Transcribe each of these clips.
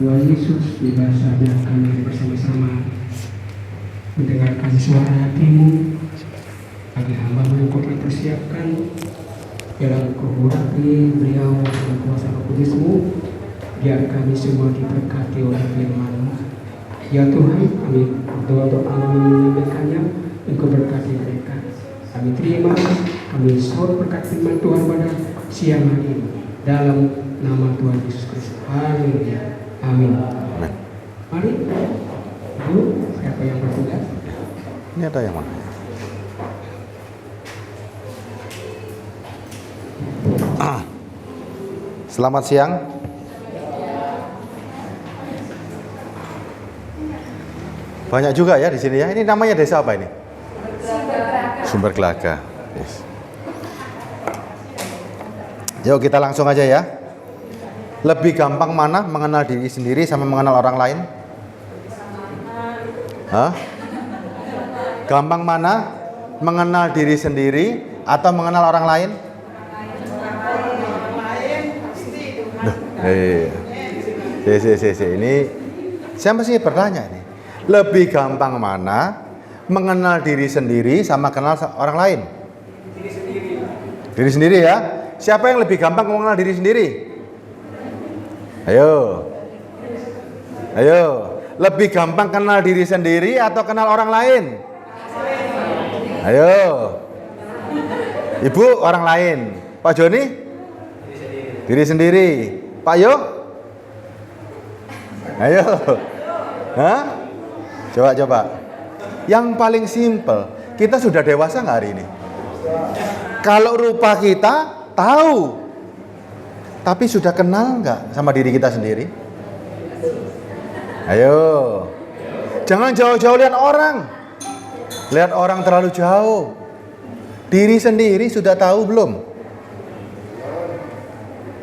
Tuhan Yesus, bila saatnya kami bersama-sama mendengarkan suara hati-Mu, agar hamba-Mu yang Kau persiapkan, dalam Kau urapi beliau dengan kuasa Roh Kudus-Mu, biar kami semua diberkati oleh firman-Mu. Ya Tuhan, kami berdoa untuk Allah menyampaikannya, Engkau berkati mereka. Kami terima, kami sahut berkat firman Tuhan pada siang hari ini, dalam nama Tuhan Yesus Kristus. Haleluya. Amin. Mari, Bu, siapa yang bertugas? Ini ada yang mana? Selamat siang. Banyak juga ya di sini ya. Ini namanya desa apa ini? Sumber Gelaga. Yes. Yuk kita langsung aja ya. Lebih gampang mana mengenal diri sendiri sama mengenal orang lain? Hah? Gampang mana mengenal diri sendiri atau mengenal orang lain? Ini saya mesti bertanya nih. Lebih gampang mana mengenal diri sendiri sama kenal orang lain? Diri sendiri ya. Siapa yang lebih gampang mengenal diri sendiri? Ayo. Lebih gampang kenal diri sendiri atau kenal orang lain? Ayo. Ibu orang lain. Pak Joni? Diri sendiri. Pak Yo? Ayo. Hah? Coba. Yang paling simpel, kita sudah dewasa nggak hari ini? Kalau rupa kita tahu, tapi sudah kenal nggak sama diri kita sendiri? Ayo. Jangan jauh-jauh lihat orang. Lihat orang terlalu jauh. Diri sendiri sudah tahu belum?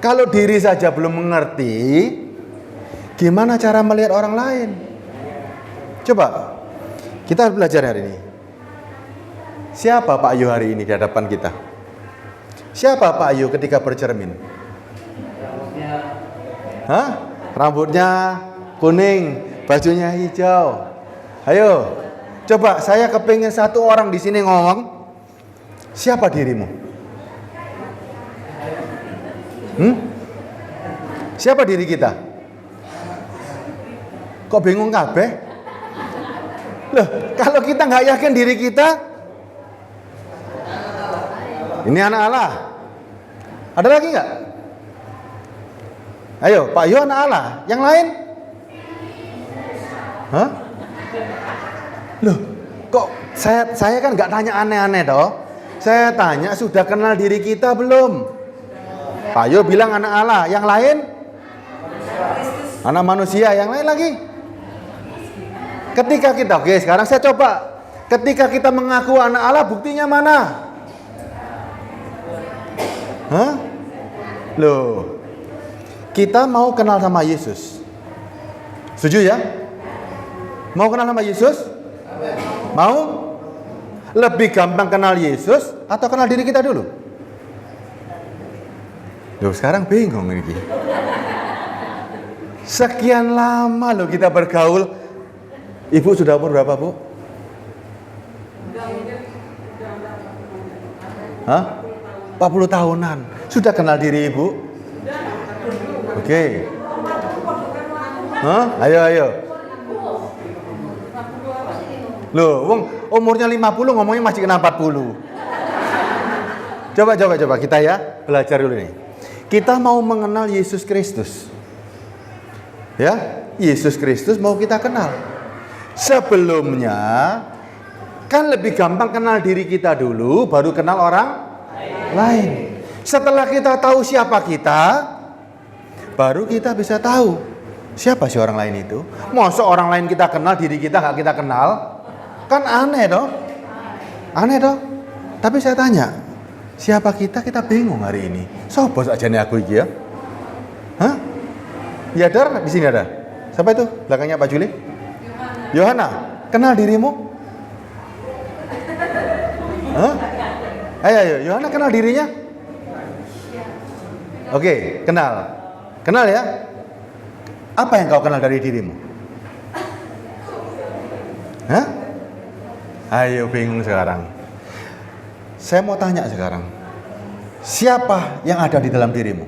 Kalau diri saja belum mengerti, gimana cara melihat orang lain? Coba, kita belajar hari ini. Siapa Pak Ayu hari ini di hadapan kita? Siapa Pak Ayu ketika bercermin? Hah? Rambutnya kuning, bajunya hijau. Ayo, coba saya kepingin satu orang di sini ngomong. Siapa dirimu? Siapa diri kita? Kok bingung kabeh? Loh, kalau kita nggak yakin diri kita, ini anak Allah. Ada lagi nggak? Ayo, Pak Yo anak Allah. Yang lain? Hah? Loh, kok saya kan nggak tanya aneh-aneh toh. Saya tanya sudah kenal diri kita belum? Pak Yo bilang anak Allah. Yang lain? Anak manusia. Yang lain lagi? Ketika kita, oke sekarang saya coba. Ketika kita mengaku anak Allah, buktinya mana? Hah? Loh, kita mau kenal sama Yesus. Setuju ya? Mau kenal sama Yesus? Mau? Lebih gampang kenal Yesus atau kenal diri kita dulu? Loh, sekarang bingung ini. Sekian lama loh kita bergaul. Ibu sudah umur berapa, Bu? Hah? 40 tahunan. Sudah kenal diri Ibu? Oke. Hah? Ayo. Loh, wong umurnya 50 ngomongnya masih kena 40. Coba kita ya belajar dulu nih. Kita mau mengenal Yesus Kristus. Ya, Yesus Kristus mau kita kenal. Sebelumnya kan lebih gampang kenal diri kita dulu, baru kenal orang lain. Setelah kita tahu siapa kita, baru kita bisa tahu siapa sih orang lain itu. Masa orang lain kita kenal, diri kita nggak kita kenal? Kan aneh toh. Tapi saya tanya, siapa kita bingung hari ini. Sopo aja nih aku iki ya. Hah? Ya Dar, di sini ada. Siapa itu? Belakangnya Pak Juli? Yohana, kenal dirimu? Hah? Ayo, Yohana kenal dirinya? Oke, kenal. Kenal ya? Apa yang kau kenal dari dirimu? Hah? Ayo, bingung sekarang. Saya mau tanya sekarang. Siapa yang ada di dalam dirimu?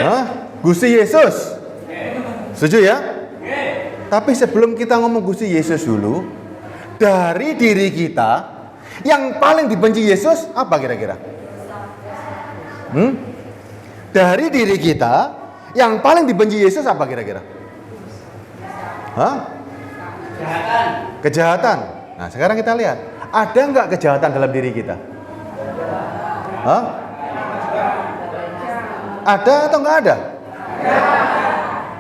Hah? Gusti Yesus. Setuju ya? Tapi sebelum kita ngomong Gusti Yesus dulu, dari diri kita yang paling dibenci Yesus apa kira-kira? Dari diri kita yang paling dibenci Yesus apa kira-kira? Hah? Kejahatan. Nah, sekarang kita lihat, ada nggak kejahatan dalam diri kita? Hah? Ada atau nggak ada?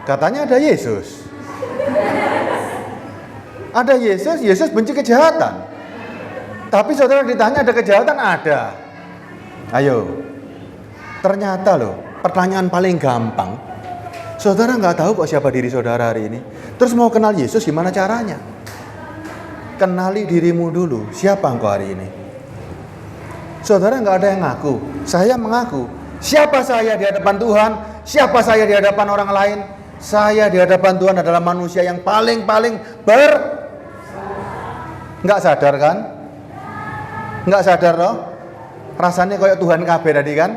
Katanya ada Yesus. Ada Yesus, Yesus benci kejahatan. Tapi saudara ditanya ada kejahatan? Ada. Ayo. Ternyata loh, pertanyaan paling gampang. Saudara nggak tahu kok siapa diri saudara hari ini. Terus mau kenal Yesus gimana caranya? Kenali dirimu dulu. Siapa engkau hari ini? Saudara nggak ada yang ngaku. Saya mengaku. Siapa saya di hadapan Tuhan? Siapa saya di hadapan orang lain? Saya di hadapan Tuhan adalah manusia yang paling nggak sadar kan? Nggak sadar loh. Rasanya kayak Tuhan kabeh tadi kan?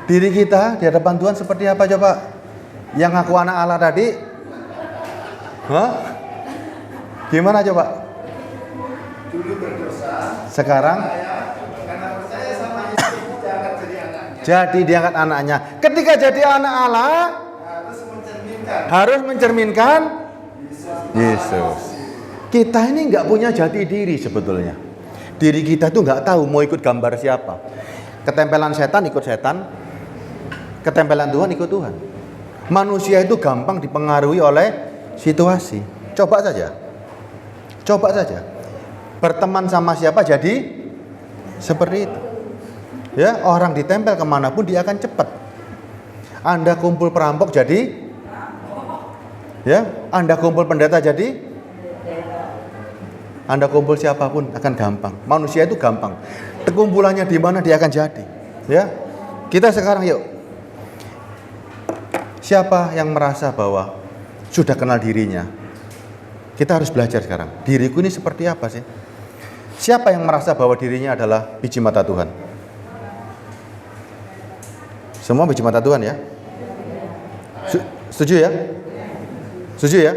Diri kita di hadapan Tuhan seperti apa coba? Yang ngaku anak Allah tadi? Hah? Gimana coba? Dulu berdosa. Sekarang? Karena percaya sama Yesus diangkat jadi anaknya. Jadi diangkat anaknya. Ketika jadi anak Allah, harus mencerminkan Yesus. Kita ini nggak punya jati diri sebetulnya. Diri kita tuh nggak tahu mau ikut gambar siapa. Ketempelan setan ikut setan, ketempelan Tuhan ikut Tuhan. Manusia itu gampang dipengaruhi oleh situasi. Coba saja. Berteman sama siapa jadi seperti itu. Ya, orang ditempel kemanapun dia akan cepat. Anda kumpul perampok jadi, ya, Anda kumpul pendeta jadi, Anda kumpul siapapun akan gampang. Manusia itu gampang. Kumpulannya di mana dia akan jadi. Ya, kita sekarang yuk. Siapa yang merasa bahwa sudah kenal dirinya? Kita harus belajar sekarang. Diriku ini seperti apa sih? Siapa yang merasa bahwa dirinya adalah biji mata Tuhan? Semua biji mata Tuhan ya? Setuju ya? Setuju ya?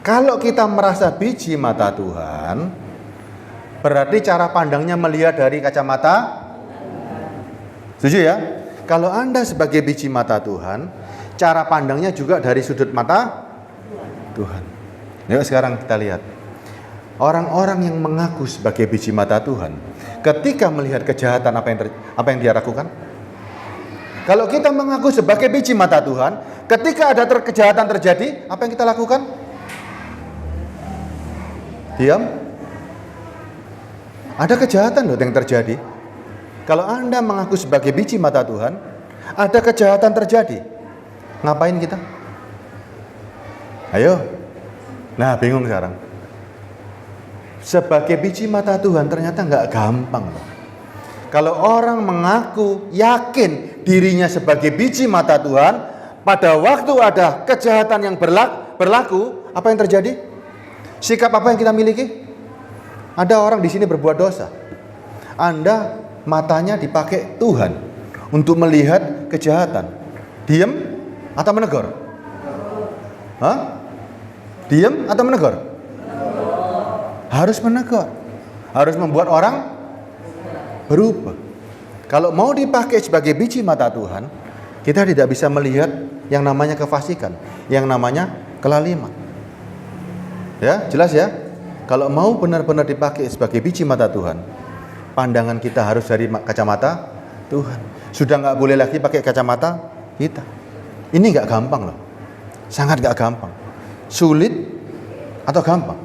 Kalau kita merasa biji mata Tuhan, berarti cara pandangnya melihat dari kacamata. Setuju ya? Kalau Anda sebagai biji mata Tuhan, cara pandangnya juga dari sudut mata Tuhan. Yuk sekarang kita lihat. Orang-orang yang mengaku sebagai biji mata Tuhan, ketika melihat kejahatan apa yang dia lakukan? Kalau kita mengaku sebagai biji mata Tuhan, ketika ada kejahatan terjadi, apa yang kita lakukan? Diam. Ada kejahatan loh yang terjadi. Kalau Anda mengaku sebagai biji mata Tuhan, ada kejahatan terjadi. Ngapain kita? Ayo. Nah, bingung sekarang. Sebagai biji mata Tuhan ternyata nggak gampang loh. Kalau orang mengaku yakin dirinya sebagai biji mata Tuhan, pada waktu ada kejahatan yang berlaku, apa yang terjadi? Sikap apa yang kita miliki? Ada orang di sini berbuat dosa. Anda matanya dipakai Tuhan untuk melihat kejahatan. Diam atau menegur? Hah? Diam atau menegur? Harus menegur. Harus membuat orang berubah. Kalau mau dipakai sebagai biji mata Tuhan, kita tidak bisa melihat yang namanya kefasikan, yang namanya kelaliman. Ya, jelas ya? Kalau mau benar-benar dipakai sebagai biji mata Tuhan, pandangan kita harus dari kacamata Tuhan. Sudah nggak boleh lagi pakai kacamata kita. Ini nggak gampang loh. Sangat nggak gampang. Sulit atau gampang?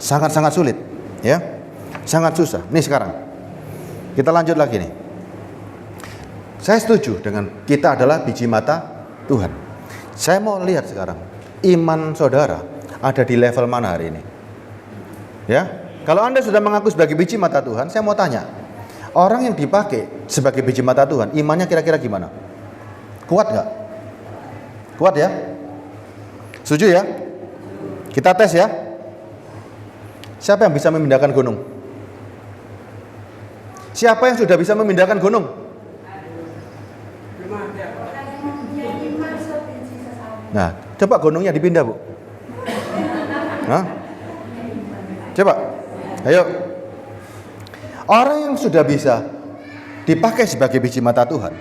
Sangat-sangat sulit. Ya, sangat susah. Nih sekarang, kita lanjut lagi nih. Saya setuju dengan kita adalah biji mata Tuhan. Saya mau lihat sekarang, iman saudara ada di level mana hari ini? Ya, kalau Anda sudah mengaku sebagai biji mata Tuhan, saya mau tanya, orang yang dipakai sebagai biji mata Tuhan, imannya kira-kira gimana? Kuat nggak? Kuat ya? Setuju ya? Kita tes ya. Siapa yang bisa memindahkan gunung? Siapa yang sudah bisa memindahkan gunung? Nah, coba gunungnya dipindah, Bu. Hah? Coba. Ayo. Orang yang sudah bisa dipakai sebagai biji mata Tuhan,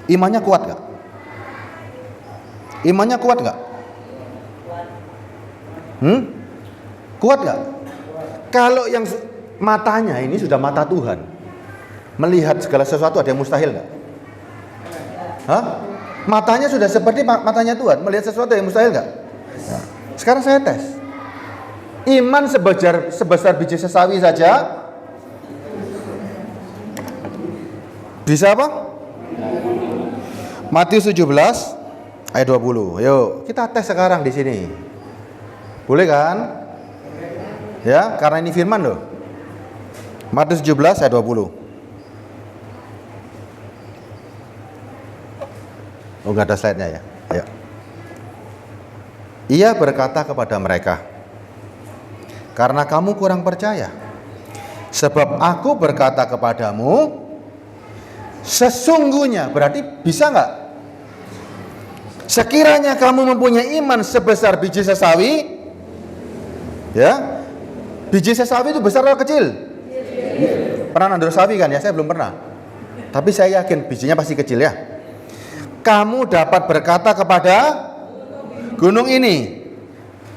imannya kuat gak? Imannya kuat gak? Kuat gak? Kalau yang matanya ini sudah mata Tuhan, melihat segala sesuatu, ada yang mustahil gak? Hah? Matanya sudah seperti matanya Tuhan, melihat sesuatu yang mustahil gak? Nah, sekarang saya tes. Iman sebesar biji sesawi saja bisa apa? Matius 17 ayat 20. Yuk, kita tes sekarang di sini. Boleh kan? Ya, karena ini firman loh. Matius 17 ayat 20. Oh, enggak ada slide-nya ya. Ayo. Ia berkata kepada mereka, karena kamu kurang percaya. Sebab aku berkata kepadamu, sesungguhnya, berarti bisa nggak? Sekiranya kamu mempunyai iman sebesar biji sesawi, ya, biji sesawi itu besar atau kecil? Pernah nandur sawi kan ya? Saya belum pernah. Tapi saya yakin bijinya pasti kecil ya. Kamu dapat berkata kepada gunung ini,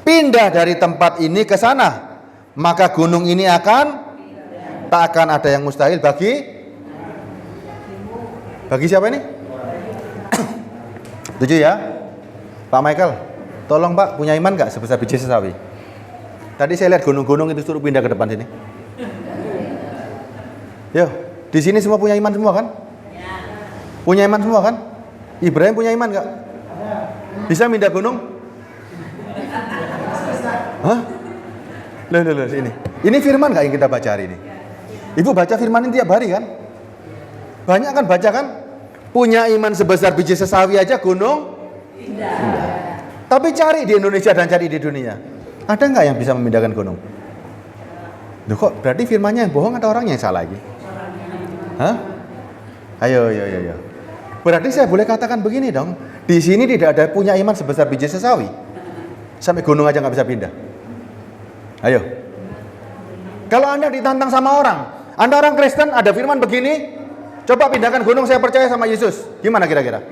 pindah dari tempat ini ke sana, maka gunung ini tak akan ada yang mustahil bagi siapa ini? Setuju ya? Pak Michael, tolong Pak, punya iman gak sebesar biji sesawi? Tadi saya lihat gunung-gunung itu suruh pindah ke depan sini. Yo, di sini semua punya iman semua kan? Punya iman semua kan? Ibrahim punya iman gak? Bisa pindah gunung? Hah? Loh, sini. Ini firman gak yang kita baca hari ini? Ibu baca firman ini tiap hari kan? Banyak kan baca kan? Punya iman sebesar biji sesawi aja gunung pindah. Tapi cari di Indonesia dan cari di dunia, ada nggak yang bisa memindahkan gunung? Loh, kok berarti firmannya yang bohong atau orangnya yang salah lagi? Hah? Ayo. Berarti saya boleh katakan begini dong, di sini tidak ada punya iman sebesar biji sesawi, sampai gunung aja nggak bisa pindah. Ayo. Kalau Anda ditantang sama orang, Anda orang Kristen, ada firman begini, coba pindahkan gunung, saya percaya sama Yesus. Gimana kira-kira?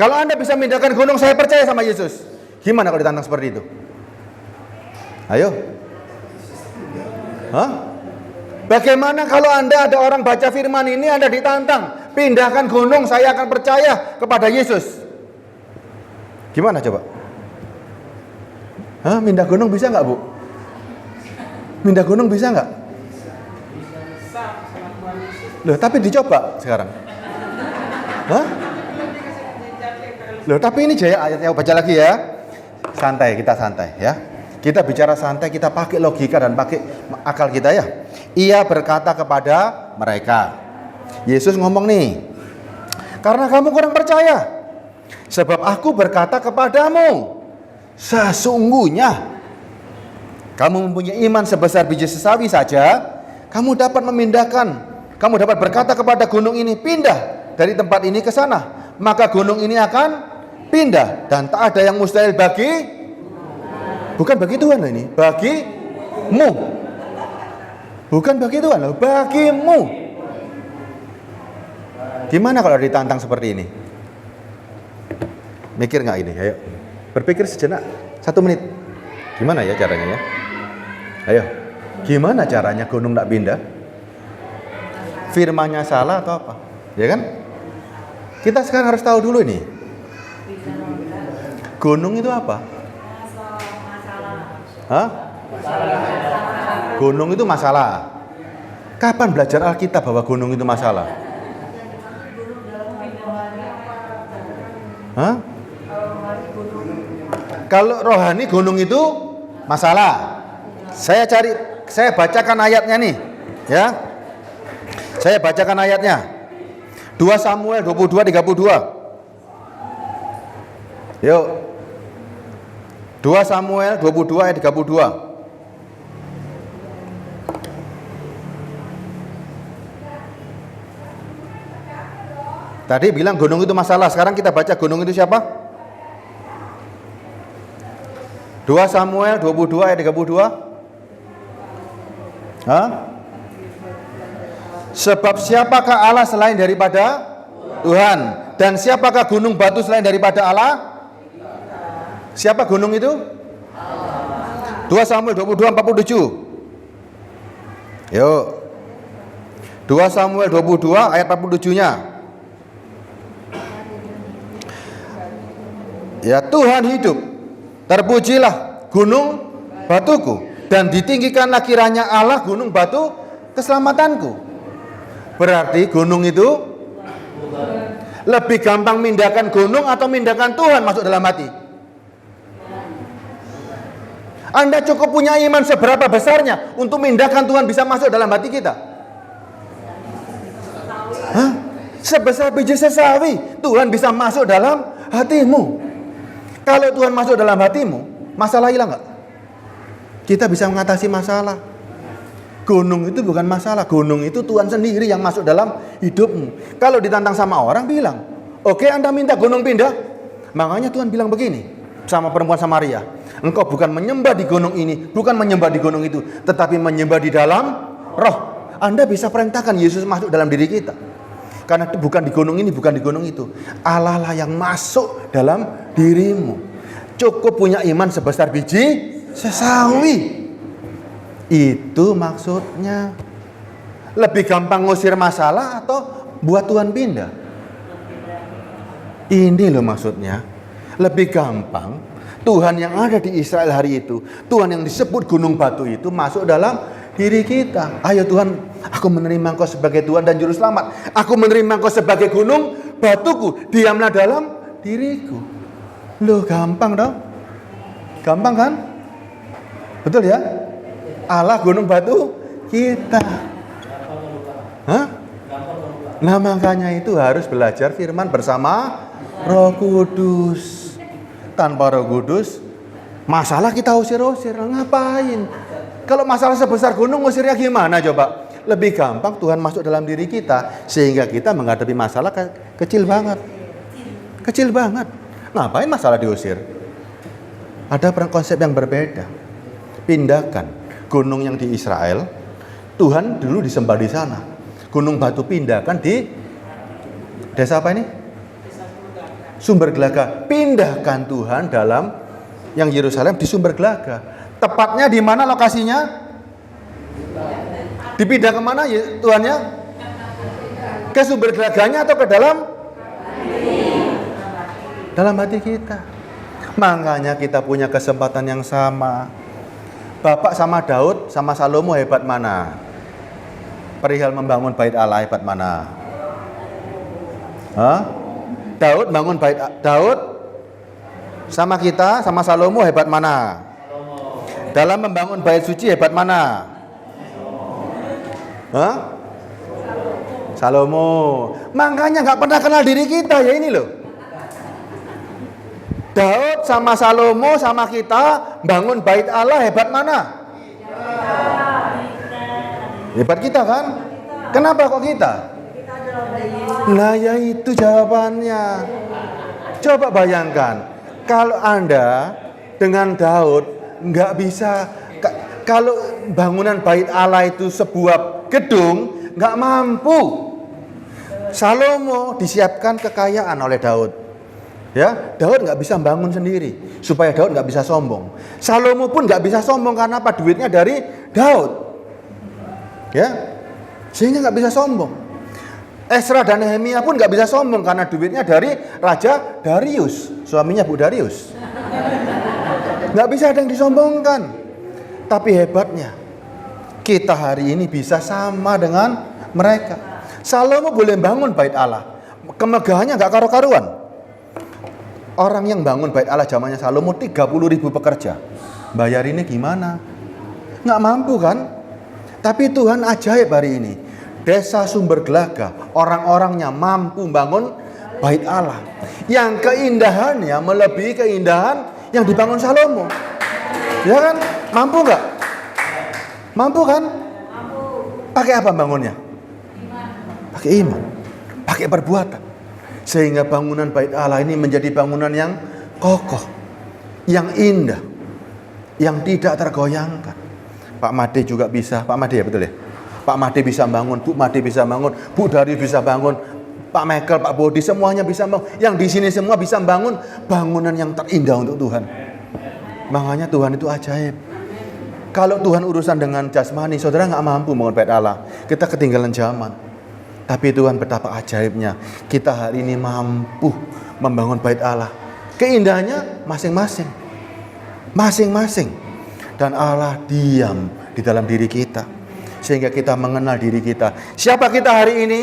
Kalau Anda bisa pindahkan gunung, saya percaya sama Yesus. Gimana kalau ditantang seperti itu? Ayo. Hah? Bagaimana kalau Anda ada orang baca firman ini, Anda ditantang, pindahkan gunung, saya akan percaya kepada Yesus. Gimana coba? Hah? Pindah gunung bisa nggak, Bu? Pindah gunung bisa nggak? Loh, tapi dicoba sekarang. Hah? Loh, tapi ini Jaya ayatnya baca lagi ya. Santai, kita santai ya. Kita bicara santai, kita pakai logika dan pakai akal kita ya. Ia berkata kepada mereka. Yesus ngomong nih. Karena kamu kurang percaya. Sebab aku berkata kepadamu, sesungguhnya kamu mempunyai iman sebesar biji sesawi saja, kamu dapat berkata kepada gunung ini, pindah dari tempat ini ke sana, maka gunung ini akan pindah, dan tak ada yang mustahil bukan bagi Tuhan ini, bagimu. Bukan bagi Tuhan, bagimu. Gimana kalau ditantang seperti ini? Mikir nggak ini? Ayo, berpikir sejenak, 1 menit. Gimana ya caranya ya? Ayo, gimana caranya gunung tak pindah? Firmannya salah atau apa? Ya kan? Kita sekarang harus tahu dulu ini. Gunung itu apa? Hah? Gunung itu masalah. Kapan belajar Alkitab bahwa gunung itu masalah? Hah? Kalau rohani gunung itu masalah. Saya bacakan ayatnya nih, ya. Saya bacakan ayatnya. 2 Samuel 22:32. Yuk. 2 Samuel 22 ayat 32. Tadi bilang gunung itu masalah, sekarang kita baca gunung itu siapa? 2 Samuel 22 ayat 32. Hah? Sebab siapakah Allah selain daripada Tuhan? Dan siapakah gunung batu selain daripada Allah? Siapa gunung itu? 2 Samuel 22 47. Yuk. 2 Samuel 22 ayat 47-nya. Ya, Tuhan hidup, terpujilah gunung batuku, dan ditinggikanlah kiranya Allah gunung batu keselamatanku. Berarti gunung itu lebih gampang mindahkan gunung atau mindahkan Tuhan masuk dalam hati? Anda cukup punya iman seberapa besarnya untuk mindahkan Tuhan bisa masuk dalam hati kita? Hah? Sebesar biji sesawi Tuhan bisa masuk dalam hatimu. Kalau Tuhan masuk dalam hatimu, masalah hilang nggak? Kita bisa mengatasi masalah. Gunung itu bukan masalah, gunung itu Tuhan sendiri yang masuk dalam hidupmu. Kalau ditantang sama orang, bilang, oke, Anda minta gunung pindah. Makanya Tuhan bilang begini sama perempuan Samaria, engkau bukan menyembah di gunung ini, bukan menyembah di gunung itu, tetapi menyembah di dalam roh. Anda bisa perintahkan Yesus masuk dalam diri kita. Karena itu bukan di gunung ini, bukan di gunung itu. Allah lah yang masuk dalam dirimu. Cukup punya iman sebesar biji sesawi. Itu maksudnya. Lebih gampang ngusir masalah atau buat Tuhan pindah? Ini loh maksudnya. Lebih gampang Tuhan yang ada di Israel hari itu, Tuhan yang disebut gunung batu itu masuk dalam diri kita. Ayo Tuhan, aku menerima Engkau sebagai Tuhan dan Juru Selamat. Aku menerima Engkau sebagai gunung batuku. Diamlah dalam diriku. Loh, gampang dong. Gampang kan? Betul ya? Allah gunung batu kita. Hah? Nah, makanya itu harus belajar firman bersama Roh Kudus. Tanpa Roh Kudus, masalah kita usir-usir. Ngapain? Kalau masalah sebesar gunung, ngusirnya gimana coba? Lebih gampang Tuhan masuk dalam diri kita, sehingga kita menghadapi masalah kecil banget. Kecil banget. Ngapain masalah diusir? Ada konsep yang berbeda. Pindahkan gunung yang di Israel, Tuhan dulu disembah di sana. Gunung batu pindahkan di desa apa ini? Sumber Gelaga. Pindahkan Tuhan dalam yang Yerusalem di Sumber Gelaga. Tepatnya di mana lokasinya? Dipindah kemana ya Tuhannya? Ke Sumber Gelaganya atau ke dalam hati kita? Makanya kita punya kesempatan yang sama. Bapak sama Daud sama Salomo hebat mana? Perihal membangun bait Allah hebat mana? Hah? Daud bangun bait, Daud sama kita sama Salomo hebat mana? Dalam membangun bait suci hebat mana? Hah? Salomo. Makanya nggak pernah kenal diri kita ya ini loh. Daud sama Salomo sama kita bangun bait Allah hebat mana? Hebat kita kan? Kenapa kok kita? Nah ya itu jawabannya. Coba bayangkan kalau Anda dengan Daud nggak bisa, kalau bangunan bait Allah itu sebuah gedung, nggak mampu. Salomo disiapkan kekayaan oleh Daud. Ya, Daud nggak bisa bangun sendiri supaya Daud nggak bisa sombong. Salomo pun nggak bisa sombong karena apa? Duitnya dari Daud. Ya, sehingga nggak bisa sombong. Esra dan Nehemia pun nggak bisa sombong karena duitnya dari Raja Darius, suaminya Bu Darius. Nggak bisa ada yang disombongkan. Tapi hebatnya kita hari ini bisa sama dengan mereka. Salomo boleh bangun bait Allah, kemegahannya nggak karu-karuan. Orang yang bangun bait Allah zamannya Salomo 30.000 pekerja. Bayarinnya gimana? Nggak mampu kan? Tapi Tuhan ajaib hari ini. Desa Sumber Gelaga, orang-orangnya mampu bangun bait Allah yang keindahannya melebihi keindahan yang dibangun Salomo. Ya kan? Mampu nggak? Mampu kan? Pakai apa bangunnya? Pakai iman, pakai perbuatan. Sehingga bangunan bait Allah ini menjadi bangunan yang kokoh, yang indah, yang tidak tergoyangkan. Pak Made juga bisa, Pak Made ya betul ya? Pak Made bisa bangun, Bu Made bisa bangun, Bu Dari bisa bangun, Pak Michael, Pak Bodi semuanya bisa bangun. Yang di sini semua bisa bangun bangunan yang terindah untuk Tuhan. Makanya Tuhan itu ajaib. Kalau Tuhan urusan dengan jasmani, saudara nggak mampu bangun bait Allah. Kita ketinggalan zaman. Tapi Tuhan betapa ajaibnya. Kita hari ini mampu membangun bait Allah. Keindahannya masing-masing. Masing-masing. Dan Allah diam di dalam diri kita. Sehingga kita mengenal diri kita. Siapa kita hari ini?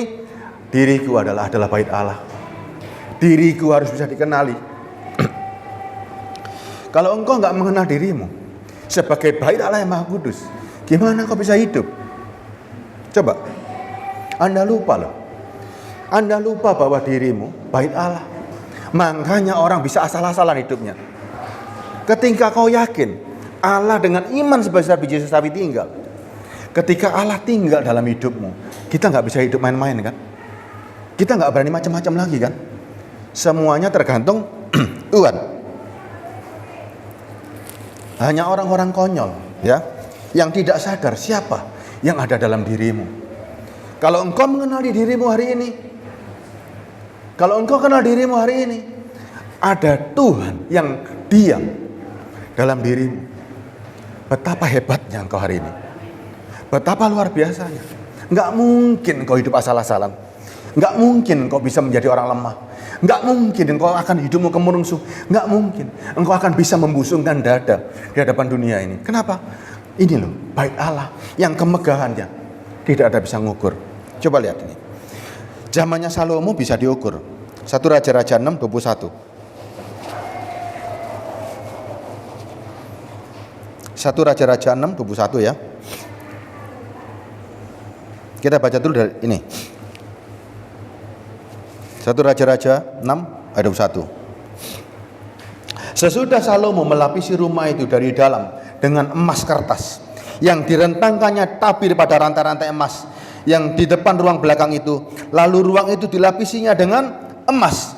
Diriku adalah bait Allah. Diriku harus bisa dikenali. Kalau engkau nggak mengenal dirimu sebagai bait Allah yang Maha Kudus, gimana kau bisa hidup? Coba. Anda lupa loh. Anda lupa bahwa dirimu bait Allah. Makanya orang bisa asal-asalan hidupnya. Ketika kau yakin Allah dengan iman sebesar biji sawi tinggal. Ketika Allah tinggal dalam hidupmu, kita nggak bisa hidup main-main kan? Kita nggak berani macam-macam lagi kan? Semuanya tergantung Tuhan. Hanya orang-orang konyol ya, yang tidak sadar siapa yang ada dalam dirimu. Kalau engkau mengenali dirimu hari ini, kalau engkau kenal dirimu hari ini, ada Tuhan yang diam dalam dirimu. Betapa hebatnya engkau hari ini. Betapa luar biasanya. Nggak mungkin engkau hidup asal-asalan. Nggak mungkin engkau bisa menjadi orang lemah. Nggak mungkin engkau akan hidupmu kemerungsung. Nggak mungkin engkau akan bisa membusungkan dada di hadapan dunia ini. Kenapa? Ini loh, bait Allah yang kemegahannya tidak ada bisa ngukur. Coba lihat ini. Zamannya Salomo bisa diukur. 1 Raja-Raja 6:21. 1 Raja-Raja 6:21 ya. Kita baca dulu dari ini. 1 Raja-Raja 6 ayat 21. Sesudah Salomo melapisi rumah itu dari dalam dengan emas kertas yang direntangkannya tabir pada rantai-rantai emas yang di depan ruang belakang itu, lalu ruang itu dilapisinya dengan emas.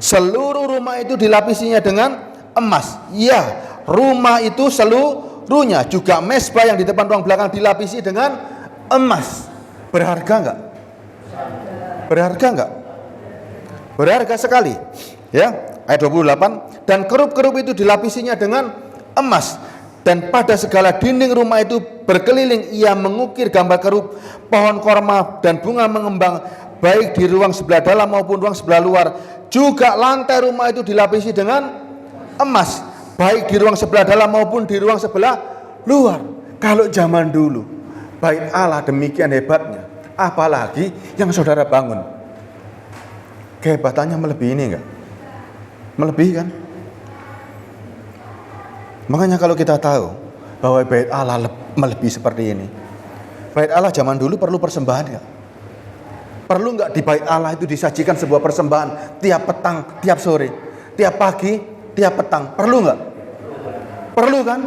Seluruh rumah itu dilapisinya dengan emas. Ya, rumah itu seluruhnya, juga mezbah yang di depan ruang belakang dilapisi dengan emas. Berharga enggak? Berharga enggak? Berharga sekali. Ya, ayat 28, dan kerup-kerup itu dilapisinya dengan emas, dan pada segala dinding rumah itu berkeliling ia mengukir gambar kerup, pohon korma dan bunga mengembang, baik di ruang sebelah dalam maupun ruang sebelah luar. Juga lantai rumah itu dilapisi dengan emas, baik di ruang sebelah dalam maupun di ruang sebelah luar. Kalau zaman dulu bait Allah demikian hebatnya, apalagi yang saudara bangun. Kehebatannya melebihi ini enggak? Melebihi kan? Makanya kalau kita tahu bahwa bait Allah melebihi seperti ini. Bait Allah zaman dulu perlu persembahan enggak? Perlu enggak di bait Allah itu disajikan sebuah persembahan tiap petang, tiap sore, tiap pagi, tiap petang? Perlu enggak? Perlu kan?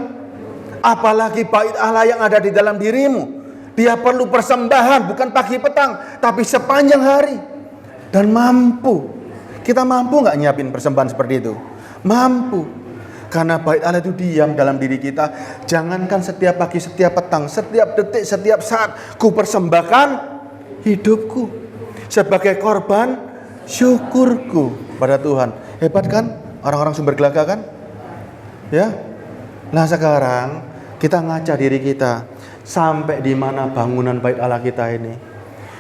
Apalagi bait Allah yang ada di dalam dirimu. Dia perlu persembahan bukan pagi petang, tapi sepanjang hari. Dan mampu. Kita mampu nggak nyiapin persembahan seperti itu? Mampu. Karena bait Allah itu diam dalam diri kita. Jangankan setiap pagi, setiap petang, setiap detik, setiap saat, ku persembahkan hidupku sebagai korban syukurku pada Tuhan. Hebat kan? Orang-orang Sumber Gelaga kan? Ya. Nah sekarang kita ngaca diri kita. Sampai di mana bangunan bait Allah kita ini?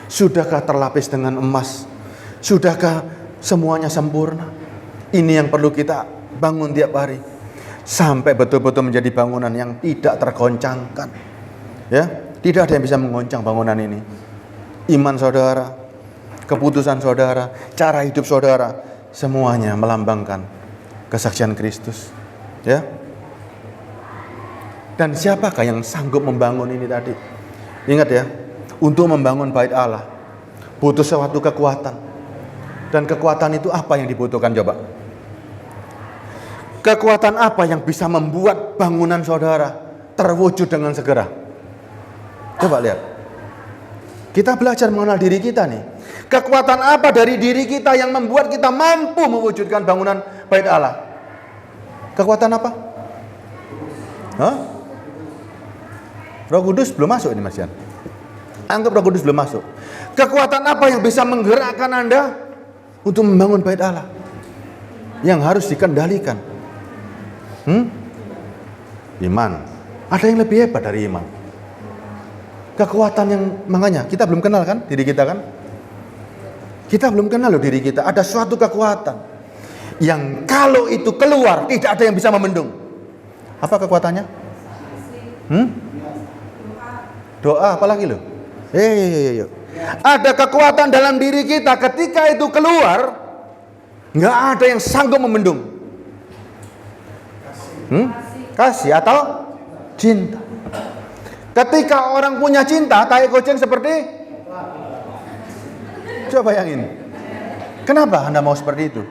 Sudahkah terlapis dengan emas? Sudahkah semuanya sempurna? Ini yang perlu kita bangun tiap hari. Sampai betul-betul menjadi bangunan yang tidak tergoncangkan. Ya, tidak ada yang bisa menggoncang bangunan ini. Iman saudara, keputusan saudara, cara hidup saudara, semuanya melambangkan kesaksian Kristus. Ya. Dan siapakah yang sanggup membangun ini tadi? Ingat ya, untuk membangun bait Allah butuh suatu kekuatan. Dan kekuatan itu apa yang dibutuhkan coba? Kekuatan apa yang bisa membuat bangunan saudara terwujud dengan segera? Coba lihat. Kita belajar mengenal diri kita nih. Kekuatan apa dari diri kita yang membuat kita mampu mewujudkan bangunan bait Allah? Kekuatan apa? Hah? Roh Kudus belum masuk ini Mas Jan. Anggap Roh Kudus belum masuk. Kekuatan apa yang bisa menggerakkan Anda untuk membangun bait Allah? Yang harus dikendalikan. Iman. Ada yang lebih hebat dari iman. Kekuatan yang, makanya kita belum kenal kan diri kita kan? Kita belum kenal loh diri kita. Ada suatu kekuatan yang kalau itu keluar tidak ada yang bisa membendung. Apa kekuatannya? Doa apalagi loh? Ada kekuatan dalam diri kita ketika itu keluar nggak ada yang sanggup membendung. Kasih atau cinta. Ketika orang punya cinta, tai kucing seperti, coba bayangin. Kenapa Anda mau seperti itu?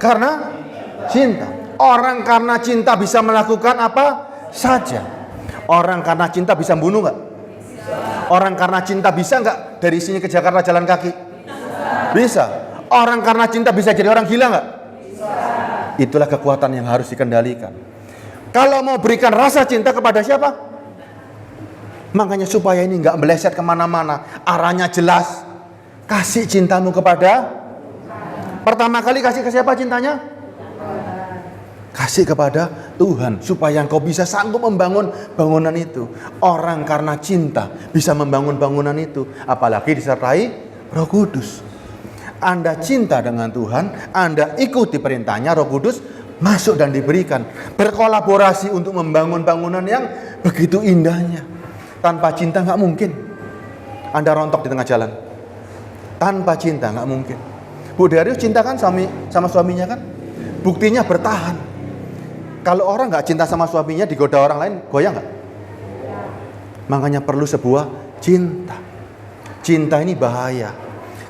Karena cinta. Orang karena cinta bisa melakukan apa saja. Orang karena cinta bisa bunuh nggak? Orang karena cinta bisa nggak dari sini ke Jakarta jalan kaki? Bisa. Orang karena cinta bisa jadi orang gila nggak? Itulah kekuatan yang harus dikendalikan. Kalau mau berikan rasa cinta kepada siapa? Makanya supaya ini nggak meleset kemana-mana, arahnya jelas. Kasih cintamu kepada, pertama kali kasih ke siapa cintanya? Kasih kepada Tuhan, supaya engkau bisa sanggup membangun bangunan itu. Orang karena cinta bisa membangun bangunan itu, apalagi disertai Roh Kudus. Anda cinta dengan Tuhan, Anda ikuti perintahnya, Roh Kudus masuk dan diberikan. Berkolaborasi untuk membangun bangunan yang begitu indahnya. Tanpa cinta nggak mungkin Anda rontok di tengah jalan. Tanpa cinta nggak mungkin. Bu Darius cinta kan sama suaminya kan? Buktinya bertahan. Kalau orang nggak cinta sama suaminya, digoda orang lain, goyang nggak? Makanya perlu sebuah cinta. Cinta ini bahaya.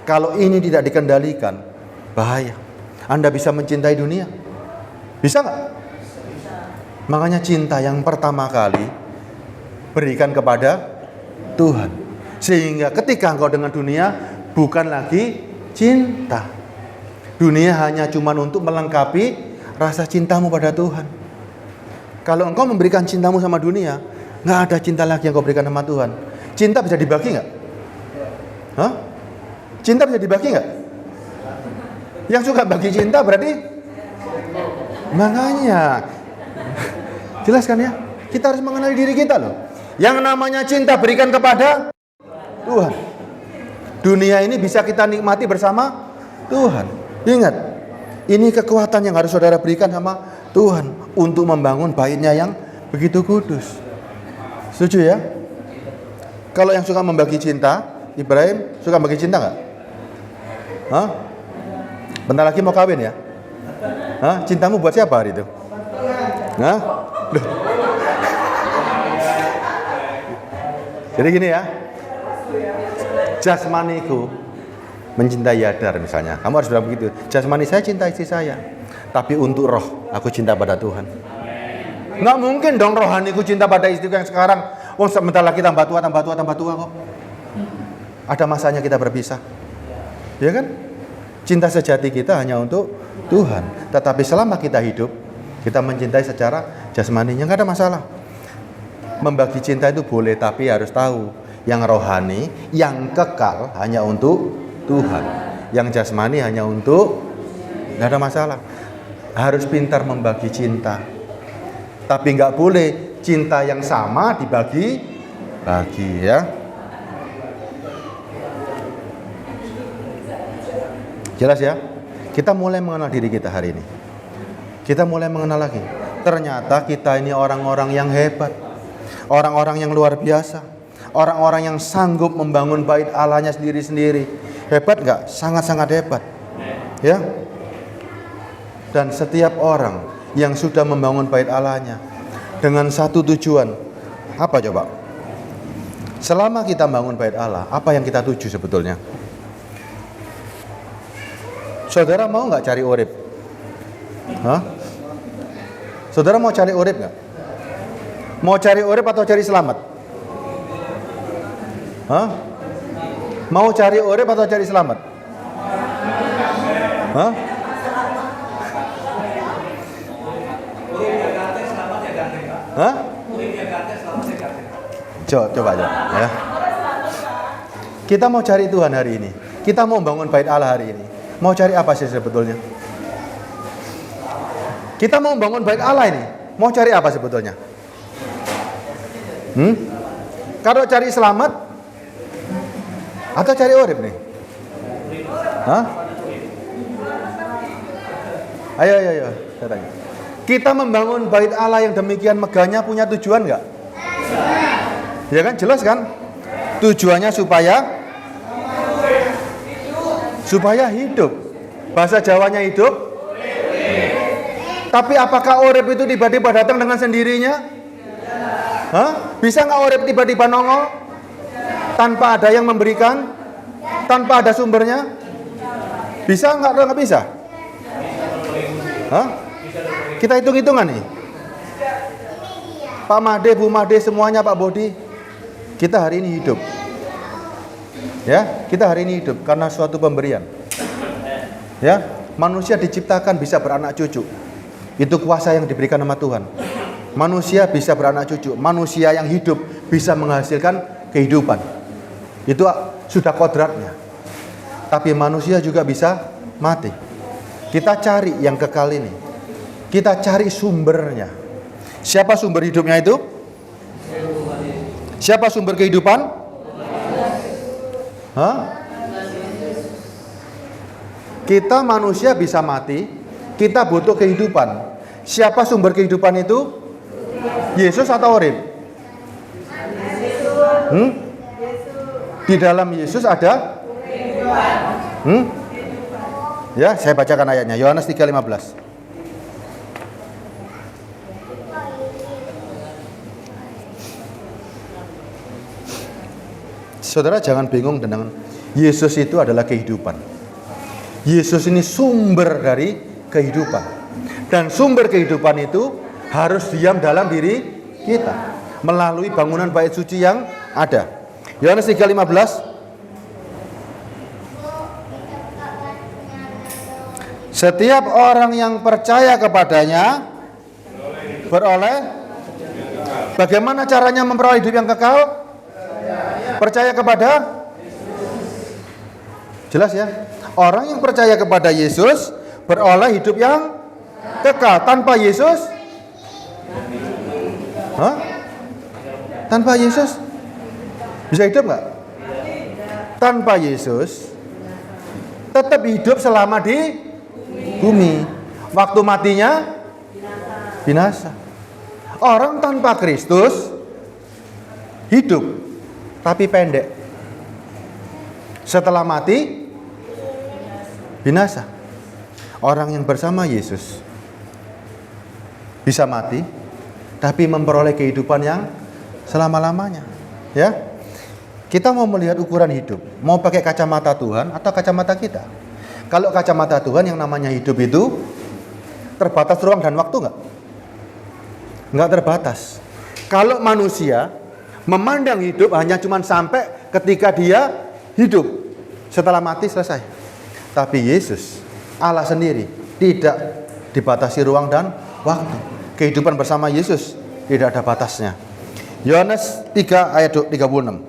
Kalau ini tidak dikendalikan, bahaya. Anda bisa mencintai dunia? Bisa nggak? Makanya cinta yang pertama kali berikan kepada Tuhan. Sehingga ketika engkau dengan dunia, bukan lagi cinta. Dunia hanya cuma untuk melengkapi rasa cintamu pada Tuhan. Kalau engkau memberikan cintamu sama dunia, nggak ada cinta lagi yang kau berikan sama Tuhan. Cinta bisa dibagi nggak? Hah? Cinta bisa dibagi nggak? Yang suka bagi cinta berarti? Makanya jelaskan ya. Kita harus mengenali diri kita loh. Yang namanya cinta berikan kepada Tuhan. Dunia ini bisa kita nikmati bersama Tuhan. Ingat, ini kekuatan yang harus saudara berikan sama Tuhan untuk membangun baitnya yang begitu kudus. Setuju ya? Kalau yang suka membagi cinta, Ibrahim suka bagi cinta nggak? Hah? Bentar lagi mau kawin ya? Hah? Cintamu buat siapa hari itu? Hah? Loh. Jadi gini ya, jasmaniku mencintai Yadar misalnya. Kamu harus bilang begitu. Jasmani saya cinta istri saya, tapi untuk roh aku cinta pada Tuhan. Nggak mungkin dong rohaniku cinta pada istriku yang sekarang. Wong sebentar lagi tambah tua kok. Ada masanya kita berpisah, ya kan? Cinta sejati kita hanya untuk Tuhan. Tetapi selama kita hidup, kita mencintai secara jasmaninya, nggak ada masalah. Membagi cinta itu boleh, tapi harus tahu yang rohani, yang kekal hanya untuk Tuhan. Yang jasmani hanya untuk, nggak ada masalah. Harus pintar membagi cinta. Tapi nggak boleh cinta yang sama dibagi-bagi ya. Jelas ya? Kita mulai mengenal diri kita hari ini. Kita mulai mengenal lagi. Ternyata kita ini orang-orang yang hebat. Orang-orang yang luar biasa. Orang-orang yang sanggup membangun bait Allahnya sendiri-sendiri. Hebat nggak? Sangat-sangat hebat. Ya. Dan setiap orang yang sudah membangun bait Allahnya dengan satu tujuan. Apa coba? Selama kita bangun bait Allah, apa yang kita tuju sebetulnya? Saudara mau nggak cari urip? Hah? Saudara mau cari urip nggak? Mau cari urip atau cari selamat? Hah? Mau cari urip atau cari selamat? Hah? Hah? Coba aja ya. Kita mau cari Tuhan hari ini. Kita mau bangun bait Allah hari ini. Mau cari apa sih sebetulnya? Kita mau bangun bait Allah ini. Mau cari apa sebetulnya? Kalau cari selamat atau cari urip nih? Hah? Ayo, saya tanya. Kita membangun bait Allah yang demikian megahnya punya tujuan nggak? Ya kan, jelas kan? Tujuannya supaya hidup. Bahasa Jawanya hidup. Tapi apakah urip itu tiba-tiba datang dengan sendirinya? Hah? Bisa nggak urip tiba-tiba nongol tanpa ada yang memberikan, tanpa ada sumbernya? Bisa nggak? Nggak bisa. Hah? Kita hitung-hitungan nih. Pak Made, Bu Made, semuanya, Pak Bodi, kita hari ini hidup. Ya, kita hari ini hidup karena suatu pemberian. Ya, manusia diciptakan bisa beranak cucu. Itu kuasa yang diberikan sama Tuhan. Manusia bisa beranak cucu. Manusia yang hidup bisa menghasilkan kehidupan. Itu sudah kodratnya. Tapi manusia juga bisa mati. Kita cari yang kekal ini. Kita cari sumbernya. Siapa sumber hidupnya itu? Siapa sumber kehidupan? Hah? Kita manusia bisa mati, kita butuh kehidupan. Siapa sumber kehidupan itu? Yesus atau urip? Di dalam Yesus ada? Ya, saya bacakan ayatnya. Yohanes 3:15. Saudara jangan bingung dengan Yesus itu adalah kehidupan. Yesus ini sumber dari kehidupan. Dan sumber kehidupan itu harus diam dalam diri kita melalui bangunan bait suci yang ada. Yohanes 3:15. Setiap orang yang percaya kepadanya beroleh. Bagaimana caranya memperoleh hidup yang kekal? Percaya kepada? Jelas ya? Orang yang percaya kepada Yesus beroleh hidup yang kekal. Tanpa Yesus? Hah? Tanpa Yesus bisa hidup nggak? Tanpa Yesus tetap hidup selama di bumi. Waktu matinya binasa. Orang tanpa Kristus hidup tapi pendek. Setelah mati binasa. Orang yang bersama Yesus bisa mati tapi memperoleh kehidupan yang selama-lamanya. Ya. Kita mau melihat ukuran hidup, mau pakai kacamata Tuhan atau kacamata kita? Kalau kacamata Tuhan yang namanya hidup itu terbatas ruang dan waktu enggak? Enggak terbatas. Kalau manusia memandang hidup hanya cuma sampai ketika dia hidup, setelah mati selesai. Tapi Yesus, Allah sendiri, tidak dibatasi ruang dan waktu. Kehidupan bersama Yesus tidak ada batasnya. Yohanes 3 ayat 36.